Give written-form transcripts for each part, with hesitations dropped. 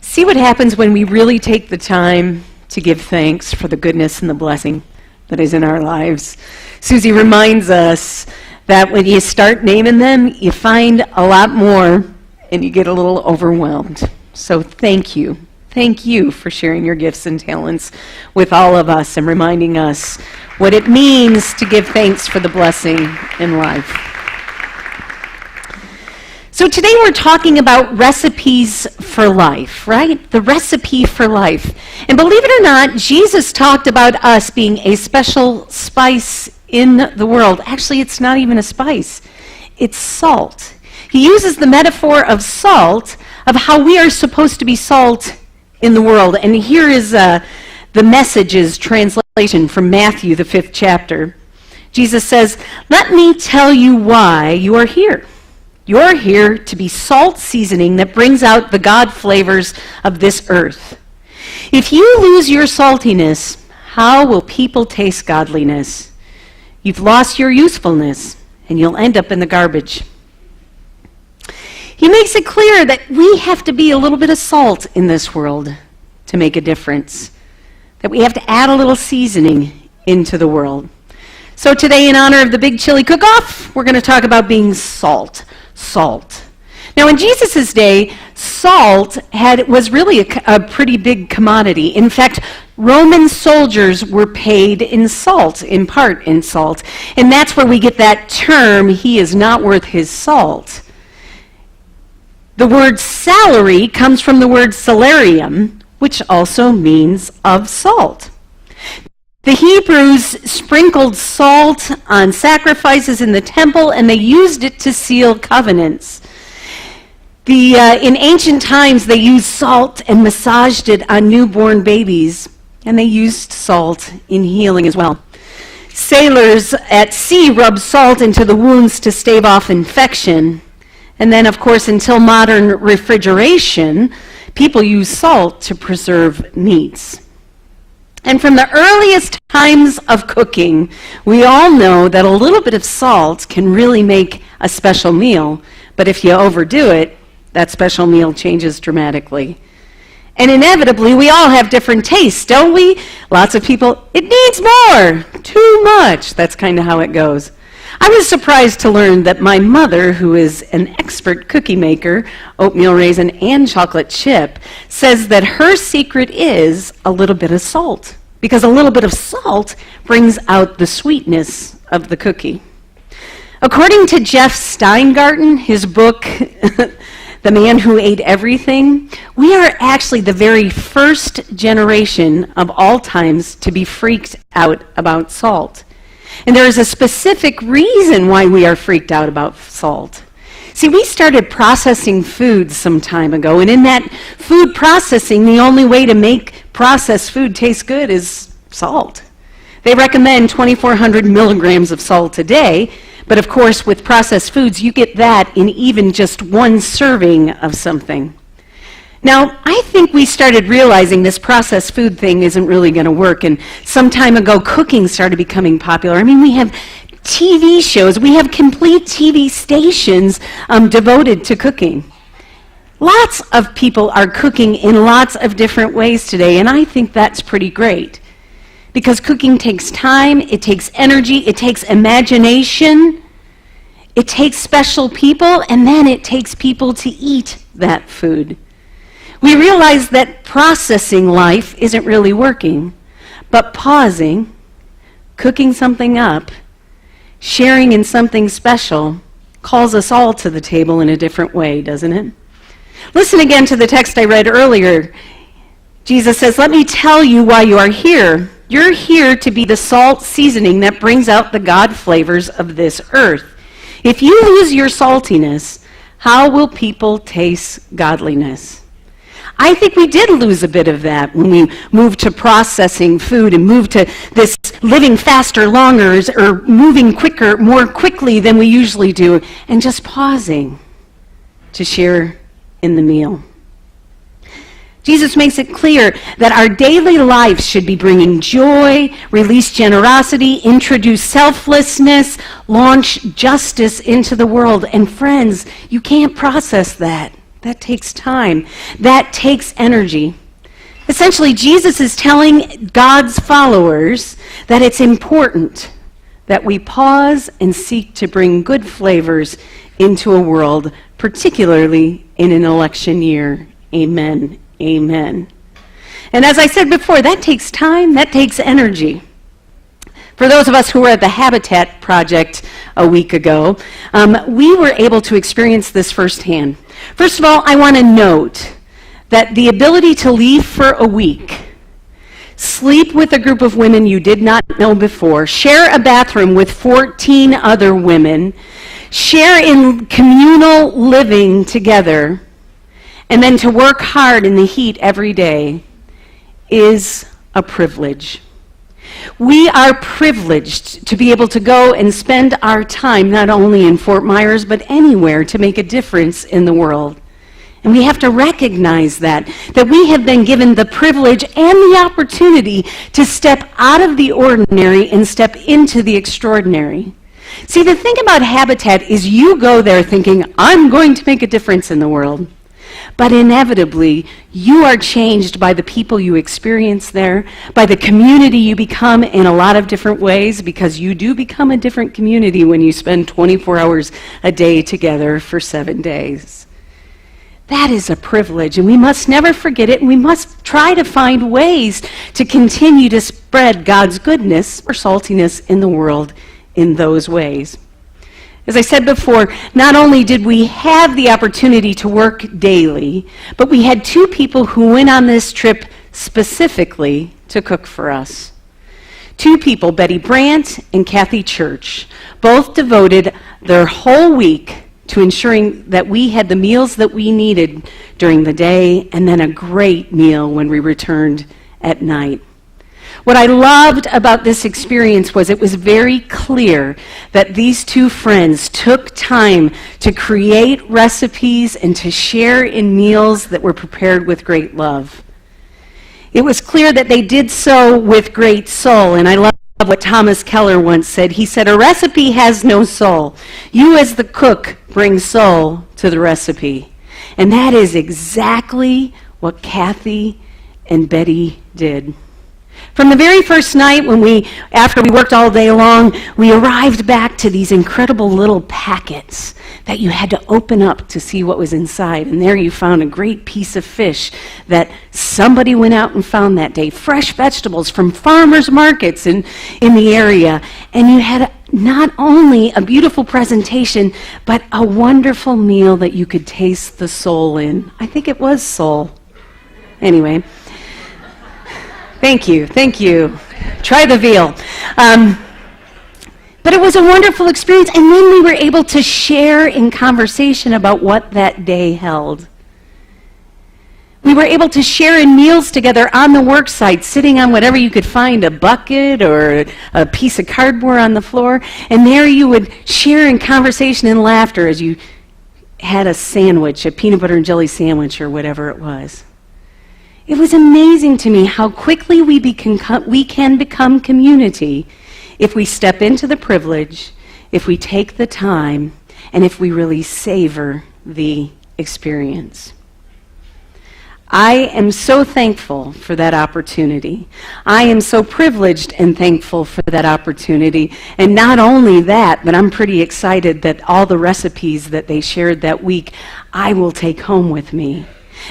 See what happens when we really take the time to give thanks for the goodness and the blessing that is in our lives. Susie reminds us that when you start naming them, you find a lot more and you get a little overwhelmed. So thank you. Thank you for sharing your gifts and talents with all of us and reminding us what it means to give thanks for the blessing in life. So today we're talking about recipes for life, right? The recipe for life. And believe it or not, Jesus talked about us being a special spice in the world. Actually, it's not even a spice. It's salt. He uses the metaphor of salt, of how we are supposed to be salt in the world. And here is the Message's translation from Matthew, the 5th chapter. Jesus says, "Let me tell you why you are here. You're here to be salt seasoning that brings out the God flavors of this earth. If you lose your saltiness, how will people taste godliness? You've lost your usefulness, and you'll end up in the garbage." He makes it clear that we have to be a little bit of salt in this world to make a difference, that we have to add a little seasoning into the world. So today, in honor of the Big Chili Cook-Off, we're going to talk about being salt. Now, in Jesus' day, salt was really a pretty big commodity. In fact, Roman soldiers were paid in salt, in part in salt. And that's where we get that term, "he is not worth his salt." The word salary comes from the word salarium, which also means of salt. The Hebrews sprinkled salt on sacrifices in the temple, and they used it to seal covenants. In ancient times, they used salt and massaged it on newborn babies, and they used salt in healing as well. Sailors at sea rubbed salt into the wounds to stave off infection. And then, of course, until modern refrigeration, people used salt to preserve meats. And from the earliest times of cooking, we all know that a little bit of salt can really make a special meal, but if you overdo it, that special meal changes dramatically. And inevitably, we all have different tastes, don't we? Lots of people, it needs more, too much. That's kind of how it goes. I was surprised to learn that my mother, who is an expert cookie maker, oatmeal raisin and chocolate chip, says that her secret is a little bit of salt, because a little bit of salt brings out the sweetness of the cookie. According to Jeff Steingarten, his book, The Man Who Ate Everything, we are actually the very first generation of all times to be freaked out about salt. And there is a specific reason why we are freaked out about salt. See, we started processing foods some time ago, and in that food processing, the only way to make processed food taste good is salt. They recommend 2,400 milligrams of salt a day, but of course, with processed foods, you get that in even just one serving of something. Now, I think we started realizing this processed food thing isn't really going to work, and some time ago, cooking started becoming popular. I mean, we have TV shows, we have complete TV stations devoted to cooking. Lots of people are cooking in lots of different ways today, and I think that's pretty great. Because cooking takes time, it takes energy, it takes imagination, it takes special people, and then it takes people to eat that food. We realize that processing life isn't really working, but pausing, cooking something up, sharing in something special calls us all to the table in a different way, doesn't it? Listen again to the text I read earlier. Jesus says, "Let me tell you why you are here. You're here to be the salt seasoning that brings out the God flavors of this earth. If you lose your saltiness, how will people taste godliness?" I think we did lose a bit of that when we moved to processing food and moved to this living faster, longer, or moving quicker, more quickly than we usually do, and just pausing to share in the meal. Jesus makes it clear that our daily lives should be bringing joy, release generosity, introduce selflessness, launch justice into the world. And friends, you can't process that. That takes time. That takes energy. Essentially, Jesus is telling God's followers that it's important that we pause and seek to bring good flavors into a world, particularly in an election year. Amen. Amen. And as I said before, that takes time, that takes energy. For those of us who were at the Habitat Project a week ago, we were able to experience this firsthand. First of all, I want to note that the ability to leave for a week, sleep with a group of women you did not know before, share a bathroom with 14 other women, share in communal living together, and then to work hard in the heat every day is a privilege. We are privileged to be able to go and spend our time not only in Fort Myers, but anywhere to make a difference in the world. And we have to recognize that we have been given the privilege and the opportunity to step out of the ordinary and step into the extraordinary. See, the thing about Habitat is you go there thinking, I'm going to make a difference in the world. But inevitably, you are changed by the people you experience there, by the community you become in a lot of different ways, because you do become a different community when you spend 24 hours a day together for 7 days. That is a privilege, and we must never forget it, and we must try to find ways to continue to spread God's goodness or saltiness in the world in those ways. As I said before, not only did we have the opportunity to work daily, but we had 2 people who went on this trip specifically to cook for us. 2 people, Betty Brandt and Kathy Church, both devoted their whole week to ensuring that we had the meals that we needed during the day and then a great meal when we returned at night. What I loved about this experience was it was very clear that these 2 friends took time to create recipes and to share in meals that were prepared with great love. It was clear that they did so with great soul, and I love what Thomas Keller once said. He said, "A recipe has no soul. You as the cook bring soul to the recipe." And that is exactly what Kathy and Betty did. From the very first night after we worked all day long, we arrived back to these incredible little packets that you had to open up to see what was inside. And there you found a great piece of fish that somebody went out and found that day. Fresh vegetables from farmers markets in the area. And you had not only a beautiful presentation, but a wonderful meal that you could taste the soul in. I think it was soul. Anyway. Thank you. Try the veal. But it was a wonderful experience, and then we were able to share in conversation about what that day held. We were able to share in meals together on the work site, sitting on whatever you could find, a bucket or a piece of cardboard on the floor, and there you would share in conversation and laughter as you had a sandwich, a peanut butter and jelly sandwich or whatever it was. It was amazing to me how quickly we can become community if we step into the privilege, if we take the time, and if we really savor the experience. I am so thankful for that opportunity. I am so privileged and thankful for that opportunity. And not only that, but I'm pretty excited that all the recipes that they shared that week, I will take home with me.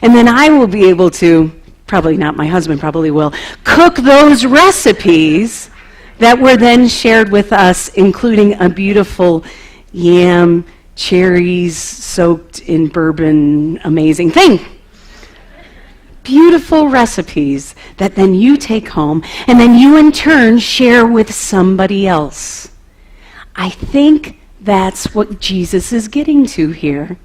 And then I will be able to, probably not, my husband probably will, cook those recipes that were then shared with us, including a beautiful yam, cherries soaked in bourbon, amazing thing. Beautiful recipes that then you take home and then you in turn share with somebody else. I think that's what Jesus is getting to here.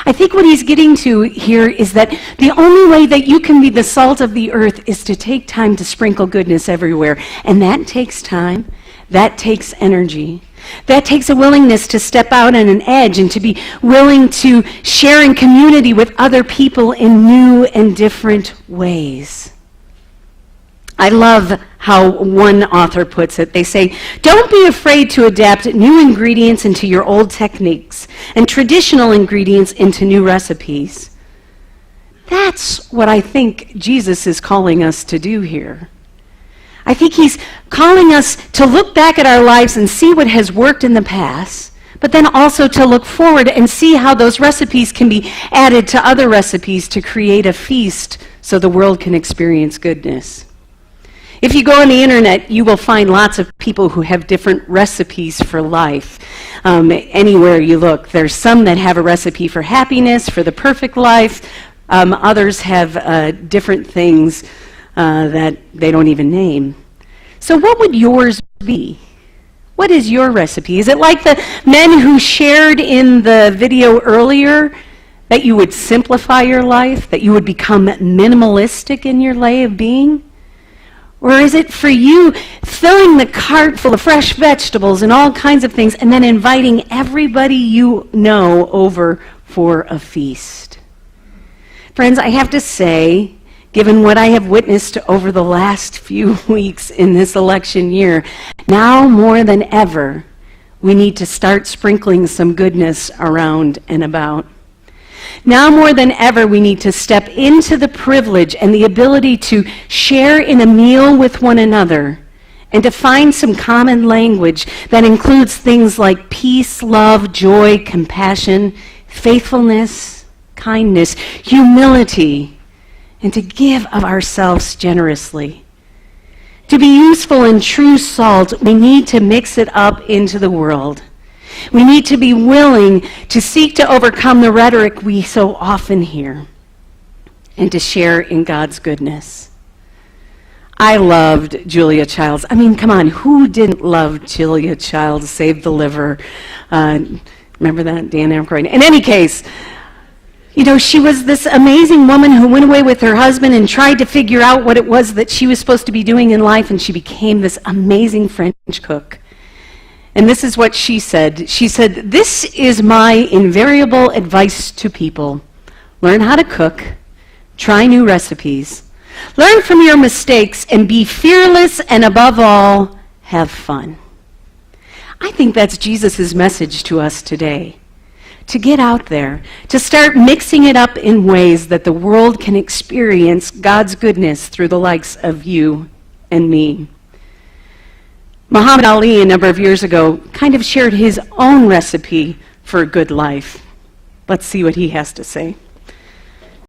I think what he's getting to here is that the only way that you can be the salt of the earth is to take time to sprinkle goodness everywhere. And that takes time. That takes energy. That takes a willingness to step out on an edge and to be willing to share in community with other people in new and different ways. I love how one author puts it. They say, don't be afraid to adapt new ingredients into your old techniques and traditional ingredients into new recipes. That's what I think Jesus is calling us to do here. I think he's calling us to look back at our lives and see what has worked in the past, but then also to look forward and see how those recipes can be added to other recipes to create a feast so the world can experience goodness. If you go on the internet, you will find lots of people who have different recipes for life. Anywhere you look, there's some that have a recipe for happiness, for the perfect life. Others have different things that they don't even name. So what would yours be? What is your recipe? Is it like the men who shared in the video earlier, that you would simplify your life, that you would become minimalistic in your way of being? Or is it for you filling the cart full of fresh vegetables and all kinds of things and then inviting everybody you know over for a feast? Friends, I have to say, given what I have witnessed over the last few weeks in this election year, now more than ever, we need to start sprinkling some goodness around and about. Now more than ever, we need to step into the privilege and the ability to share in a meal with one another and to find some common language that includes things like peace, love, joy, compassion, faithfulness, kindness, humility, and to give of ourselves generously. To be useful and true salt, we need to mix it up into the world. We need to be willing to seek to overcome the rhetoric we so often hear and to share in God's goodness. I loved Julia Childs. I mean, come on, who didn't love Julia Childs, Save the Liver? Remember that, Dan Aykroyd? In any case, you know, she was this amazing woman who went away with her husband and tried to figure out what it was that she was supposed to be doing in life, and she became this amazing French cook. And this is what she said. She said, "This is my invariable advice to people. Learn how to cook, try new recipes, learn from your mistakes, and be fearless, and above all, have fun." I think that's Jesus' message to us today. To get out there, to start mixing it up in ways that the world can experience God's goodness through the likes of you and me. Muhammad Ali, a number of years ago, kind of shared his own recipe for a good life. Let's see what he has to say.